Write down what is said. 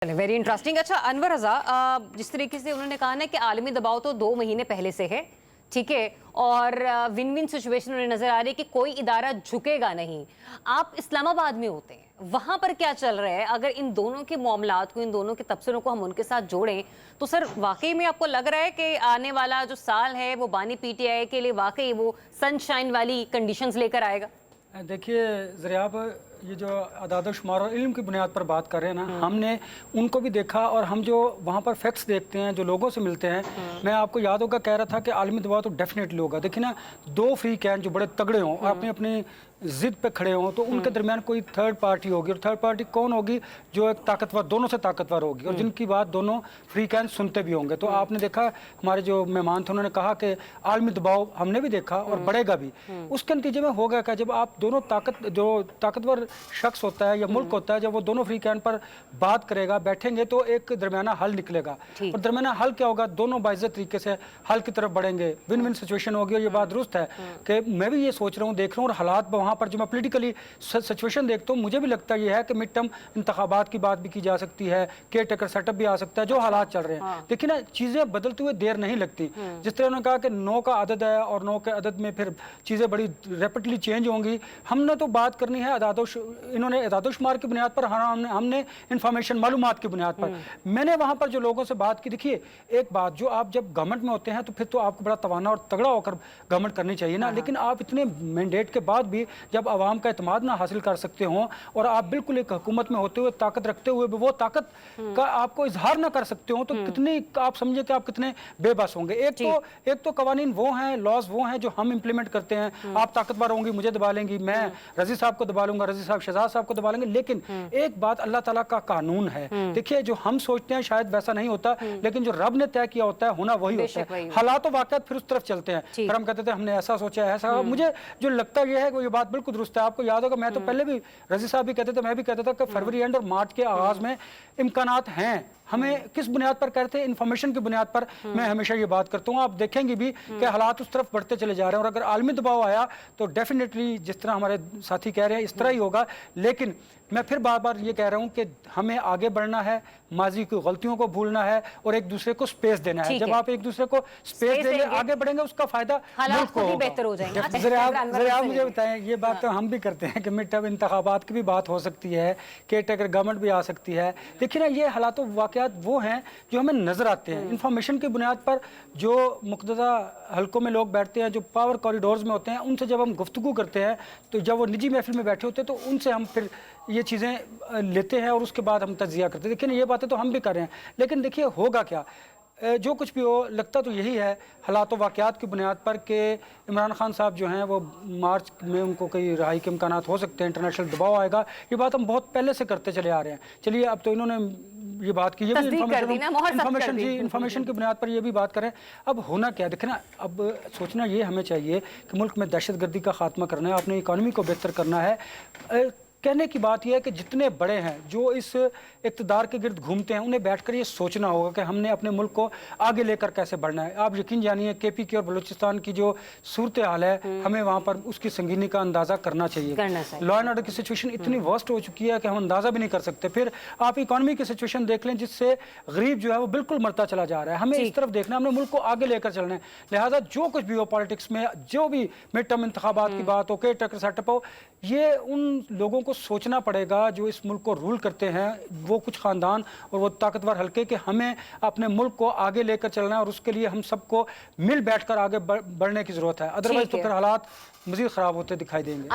Very interesting. अच्छा अनवर रजा, जिस तरीके से उन्होंने कहा ना कि आलमी दबाव तो 2 महीने पहले से है, ठीक है, और विन विन सिचुएशन उन्हें नजर आ रही है कि कोई इदारा झुकेगा नहीं। आप इस्लामाबाद में होते हैं, वहां पर क्या चल रहा है? अगर इन दोनों के मामलात को, इन दोनों के तबसरों को हम उनके साथ जोड़ें तो सर वाकई में आपको लग रहा है कि आने वाला जो साल है वो बानी पीटीआई के लिए वाकई वो सनशाइन वाली कंडीशंस लेकर आएगा? देखिए ज़रियाब, ये जो अदाद-ओ-शुमार और इल्म की बुनियाद पर बात कर रहे हैं ना, हमने उनको भी देखा और हम जो वहाँ पर फैक्ट्स देखते हैं, जो लोगों से मिलते हैं, मैं आपको याद होगा कह रहा था कि आलमी दबाव तो डेफिनेटली होगा। देखिए ना, 2 फ्री कैन जो बड़े तगड़े हों और अपनी अपनी ज़िद पे खड़े हों, तो उनके दरमियान कोई थर्ड पार्टी होगी, और थर्ड पार्टी कौन होगी? जो एक ताकतवर, दोनों से ताकतवर होगी और जिनकी बात दोनों फ्री कैन सुनते भी होंगे। तो आपने देखा, हमारे जो मेहमान थे उन्होंने कहा कि आलमी दबाव हमने भी देखा और बढ़ेगा भी। उसके नतीजे में होगा क्या? जब आप दोनों जो ताकतवर शख्स होता है या मुल्क होता है, जब वो दोनों फ्री कैन पर बात करेगा, बैठेंगे, तो एक दरमियाना हल निकलेगा। और दरमियाना हल क्या होगा? दोनों बाइज्जत तरीके से हल की तरफ बढ़ेंगे, विन विन सिचुएशन होगी। और ये बात दुरुस्त है कि मैं भी ये सोच रहा हूँ, देख रहा हूँ, और हालात वहाँ पर जो मैं पोलिटिकली सिचुएशन देखता हूँ, मुझे भी लगता है ये है कि मिड टर्म इंतखाबात की बात भी की जा सकती है, केयर टेकर सेटअप भी आ सकता है, जो हालात चल रहे हैं। देखिए ना, चीज़ें बदलते हुए देर नहीं लगती। जिस तरह उन्होंने कहा कि 9 का अदद है और 9 के अदद में फिर चीज़ें बड़ी रैपिडली चेंज होंगी। हमने तो बात करनी है इन्होंने अदाद-ओ-शुमार की बुनियाद पर, हमने इंफॉर्मेशन मालूमात की बुनियाद पर। मैंने वहाँ पर जो लोगों से बात की, देखिए एक बात, जो आप जब गवर्नमेंट में होते हैं तो फिर तो आपको बड़ा तवाना और तगड़ा होकर गवर्नमेंट करनी चाहिए ना, लेकिन आप इतने मैंडेट के बाद भी जब आवाम का एतमाद ना हासिल कर सकते हो और आप बिल्कुल एक हुकूमत में होते हुए, ताकत रखते हुए भी वो ताकत का आपको इजहार ना कर सकते हो, तो कितनी आप समझे कि आप कितने बेबस होंगे। एक तो कवानीन वो हैं, लॉज वो हैं जो हम इंप्लीमेंट करते हैं। आप ताकतवर होंगी, मुझे दबा लेंगी, मैं रजी साहब को दबा लूंगा, रजी साहब शहजाद साहब को दबा लेंगे। लेकिन एक बात, अल्लाह ताला का कानून है। देखिए, जो हम सोचते हैं शायद वैसा नहीं होता, लेकिन जो रब ने तय किया होता है, होना वही होता है। हालात और वाक़यात फिर उस तरफ चलते हैं। फिर हम कहते थे हमने ऐसा सोचा है, ऐसा। मुझे जो लगता यह है कि ये बात बिल्कुल दुरुस्त है। आपको याद होगा, मैं तो पहले भी, रजी साहब भी कहते थे, मैं भी कहता था कि फरवरी एंड और मार्च के आगाज में इम्कानात हैं। हमें किस बुनियाद पर कहते हैं? इन्फॉर्मेशन की बुनियाद पर। मैं हमेशा ये बात करता हूँ, आप देखेंगे भी कि हालात उस तरफ बढ़ते चले जा रहे हैं, और अगर आलमी दबाव आया तो डेफिनेटली जिस तरह हमारे साथी कह रहे हैं इस तरह ही होगा। लेकिन मैं फिर बार बार ये कह रहा हूँ कि हमें आगे बढ़ना है, माजी की गलतियों को भूलना है और एक दूसरे को स्पेस देना है। जब आप एक दूसरे को स्पेस देंगे, आगे बढ़ेंगे, उसका फायदा मुल्क को बेहतर हो जाएगा। जरा आप मुझे बताएं, ये बात तो हम भी करते हैं कि मिड टर्म इंतखाबात की भी बात हो सकती है, केयर टेकर गवर्नमेंट भी आ सकती है। देखिए ना, ये हालात वाक़यात वो हैं जो हमें नजर आते हैं। इंफॉर्मेशन की बुनियाद पर जो मुक़द्दसा हलकों में लोग बैठते हैं, जो पावर कॉरिडोर्स में होते हैं, उनसे जब हम गुफ्तगू करते हैं, तो जब वो निजी महफिल में बैठे होते हैं, तो उनसे हम फिर ये चीज़ें लेते हैं और उसके बाद हम तज्ज़िया करते हैं। देखिए, ये बातें तो हम भी कर रहे हैं, लेकिन देखिए होगा क्या? जो कुछ भी हो, लगता तो यही है हालात वाक़यात की बुनियाद पर कि इमरान खान साहब जो हैं वो मार्च में उनको कई रहाई के इम्कानात हो सकते हैं, इंटरनेशनल दबाव आएगा। ये बात हम बहुत पहले से करते चले आ रहे हैं। चलिए, अब तो इन्होंने ये बात की, ये भी इन्फॉर्मेशन की बुनियाद पर ये भी बात करें। अब होना क्या? देखना, अब सोचना ये हमें चाहिए कि मुल्क में दहशतगर्दी का खात्मा करना है, अपनी इकॉनमी को बेहतर करना है। कहने की बात यह है कि जितने बड़े हैं जो इस इक़्तिदार के गिर्द घूमते हैं, उन्हें बैठकर ये सोचना होगा कि हमने अपने मुल्क को आगे लेकर कैसे बढ़ना है। आप यकीन जानिए, KPK और बलूचिस्तान की जो सूरत हाल है, हमें वहाँ पर उसकी संगीनी का अंदाज़ा करना चाहिए। लॉ एंड ऑर्डर की सिचुएशन इतनी वर्स्ट हो चुकी है कि हम अंदाज़ा भी नहीं कर सकते। फिर आप इकॉनमी की सिचुएशन देख लें, जिससे गरीब जो है वो बिल्कुल मरता चला जा रहा है। हमें इस तरफ देखना, हमने मुल्क को आगे लेकर चलना है। लिहाजा जो कुछ भी हो पॉलिटिक्स में, जो भी मिड टर्म इंतखाबात की बात हो, केयर टेकर सेटअप हो, ये उन लोगों को सोचना पड़ेगा जो इस मुल्क को रूल करते हैं, वो कुछ खानदान और वो ताकतवर हल्के, कि हमें अपने मुल्क को आगे लेकर चलना है और उसके लिए हम सबको मिल बैठकर आगे बढ़ने की जरूरत है। अदरवाइज तो फिर हालात मजीद खराब होते दिखाई देंगे।